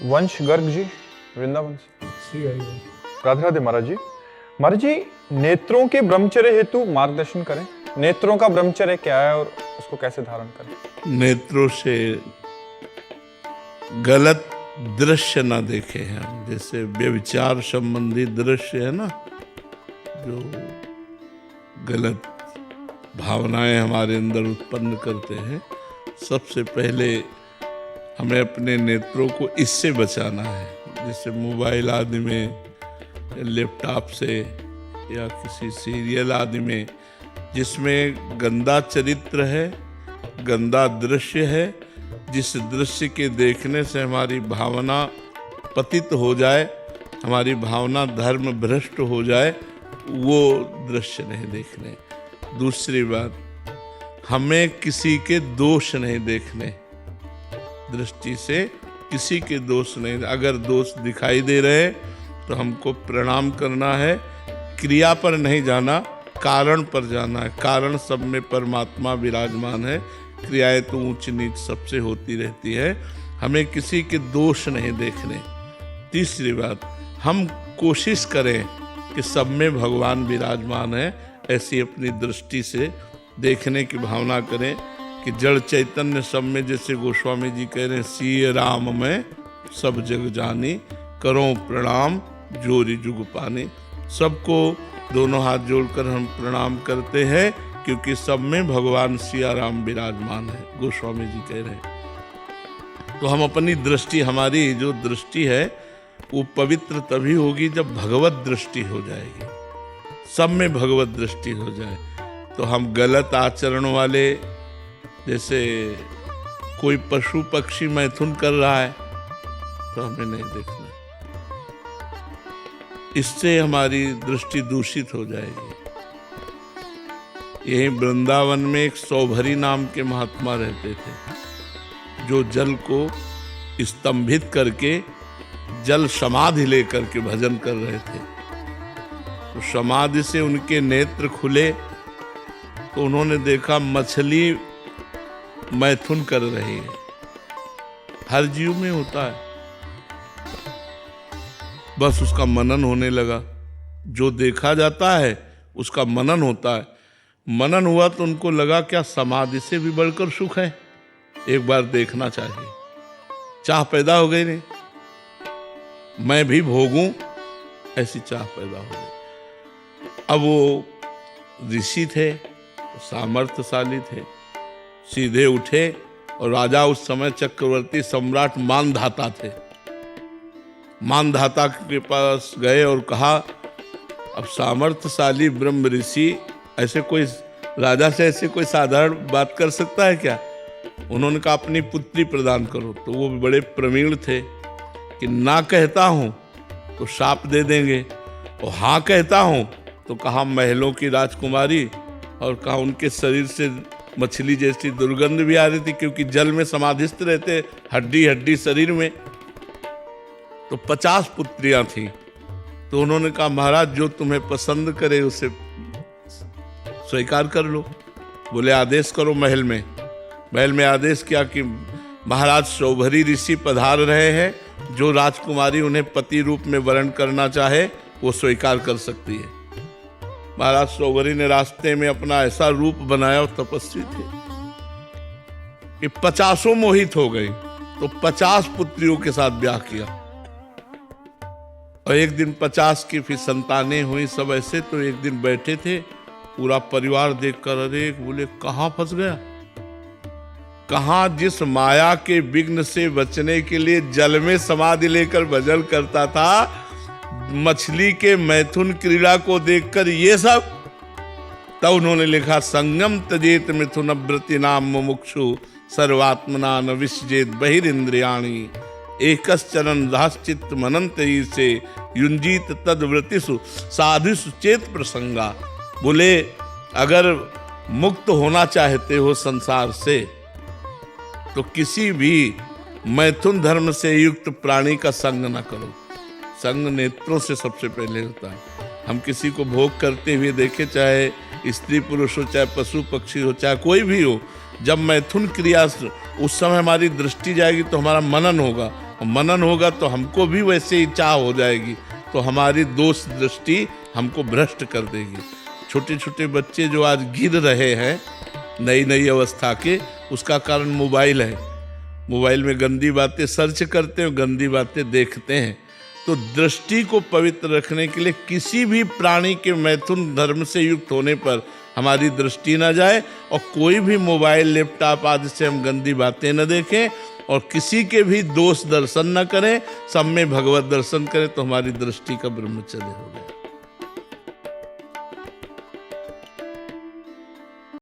वंश गर्ग जी वृंदावन से। राधे राधे महाराज जी। महाराज जी, नेत्रों के ब्रह्मचर्य हेतु मार्गदर्शन करें। नेत्रों का ब्रह्मचर्य क्या है और उसको कैसे धारण करें? नेत्रों से गलत दृश्य ना देखें हम। जैसे व्यभिचार संबंधी दृश्य है ना, जो गलत भावनाएं हमारे अंदर उत्पन्न करते हैं, सबसे पहले हमें अपने नेत्रों को इससे बचाना है। जैसे मोबाइल आदि में, लैपटॉप से या किसी सीरियल आदि में जिसमें गंदा चरित्र है, गंदा दृश्य है, जिस दृश्य के देखने से हमारी भावना पतित हो जाए, हमारी भावना धर्म भ्रष्ट हो जाए, वो दृश्य नहीं देखने। दूसरी बात, हमें किसी के दोष नहीं देखने। दृष्टि से किसी के दोष नहीं, अगर दोष दिखाई दे रहे तो हमको प्रणाम करना है। क्रिया पर नहीं जाना, कारण पर जाना है। कारण सब में परमात्मा विराजमान है, क्रियाएं तो ऊंच नीच सबसे होती रहती है। हमें किसी के दोष नहीं देखने। तीसरी बात, हम कोशिश करें कि सब में भगवान विराजमान है, ऐसी अपनी दृष्टि से देखने की भावना करें कि जड़ चैतन्य सब में, जैसे गोस्वामी जी कह रहे हैं, सिय राम में सब जग जानी, करो प्रणाम जोरी जुग पानी। सबको दोनों हाथ जोड़कर हम प्रणाम करते हैं, क्योंकि सब में भगवान सिया राम विराजमान है, गोस्वामी जी कह रहे हैं। तो हम अपनी दृष्टि, हमारी जो दृष्टि है वो पवित्र तभी होगी जब भगवत दृष्टि हो जाएगी, सब में भगवत दृष्टि हो जाए। तो हम गलत आचरण वाले, जैसे कोई पशु पक्षी मैथुन कर रहा है तो हमें नहीं देखना, इससे हमारी दृष्टि दूषित हो जाएगी। यही वृंदावन में एक सौभरी नाम के महात्मा रहते थे, जो जल को स्तंभित करके जल समाधि लेकर के भजन कर रहे थे। तो समाधि से उनके नेत्र खुले तो उन्होंने देखा मछली मैथुन कर रही है। हर जीव में होता है, बस उसका मनन होने लगा। जो देखा जाता है उसका मनन होता है। मनन हुआ तो उनको लगा क्या समाधि से भी बढ़कर सुख है, एक बार देखना चाहिए। चाह पैदा हो गई, नहीं मैं भी भोगूं, ऐसी चाह पैदा हो गई। अब वो ऋषि थे, सामर्थ्यशाली थे, सीधे उठे और राजा उस समय चक्रवर्ती सम्राट मानधाता थे। मानधाता के पास गए और कहा, अब सामर्थ्यशाली ब्रह्म ऋषि ऐसे कोई राजा से ऐसे कोई साधारण बात कर सकता है क्या? उन्होंने कहा अपनी पुत्री प्रदान करो। तो वो भी बड़े प्रवीण थे कि ना कहता हूँ तो शाप दे देंगे, और हाँ कहता हूँ तो कहा महलों की राजकुमारी, और कहा उनके शरीर से मछली जैसी दुर्गंध भी आ रही थी, क्योंकि जल में समाधिस्थ रहते, हड्डी हड्डी शरीर में। तो 50 पुत्रियां थीं। तो उन्होंने कहा महाराज जो तुम्हें पसंद करे उसे स्वीकार कर लो। बोले आदेश करो। महल में आदेश किया कि महाराज सौभरी ऋषि पधार रहे हैं, जो राजकुमारी उन्हें पति रूप में वर्ण करना चाहे वो स्वीकार कर सकती है। महाराज सौभरी ने रास्ते में अपना ऐसा रूप बनाया, और तपस्वी थे, कि 50 मोहित हो गई। तो 50 पुत्रियों के साथ ब्याह किया, और एक दिन 50 की फिर संतानें हुई, सब ऐसे। तो एक दिन बैठे थे, पूरा परिवार देखकर अरे बोले कहाँ फंस गया, कहाँ जिस माया के विघ्न से बचने के लिए जल में समाधि लेकर भजन करता था, मछली के मैथुन क्रीड़ा को देखकर ये सब। तब उन्होंने लिखा, संगम तजेत मिथुन व्रति नाम मुमुक्षु सर्वात्मना न विसजेत बहिरिंद्रियाणि एकश्चरन रहश्चित्त मनंत से युंजीत तद्व्रतिषु साधुषु चेत प्रसंगा। बोले अगर मुक्त होना चाहते हो संसार से तो किसी भी मैथुन धर्म से युक्त प्राणी का संग न करो। संग नेत्रों से सबसे पहले होता है। हम किसी को भोग करते हुए देखे, चाहे स्त्री पुरुष हो, चाहे पशु पक्षी हो, चाहे कोई भी हो, जब मैथुन क्रिया उस समय हमारी दृष्टि जाएगी तो हमारा मनन होगा, और मनन होगा तो हमको भी वैसे ही चाह हो जाएगी, तो हमारी दोष दृष्टि हमको भ्रष्ट कर देगी। छोटे छोटे बच्चे जो आज गिर रहे हैं नई नई अवस्था के, उसका कारण मोबाइल है। मोबाइल में गंदी बातें सर्च करते हैं, गंदी बातें देखते हैं। तो दृष्टि को पवित्र रखने के लिए किसी भी प्राणी के मैथुन धर्म से युक्त होने पर हमारी दृष्टि ना जाए, और कोई भी मोबाइल लैपटॉप आदि से हम गंदी बातें न देखें, और किसी के भी दोष दर्शन न करें, सब में भगवत दर्शन करें, तो हमारी दृष्टि का ब्रह्मचर्य हो गया।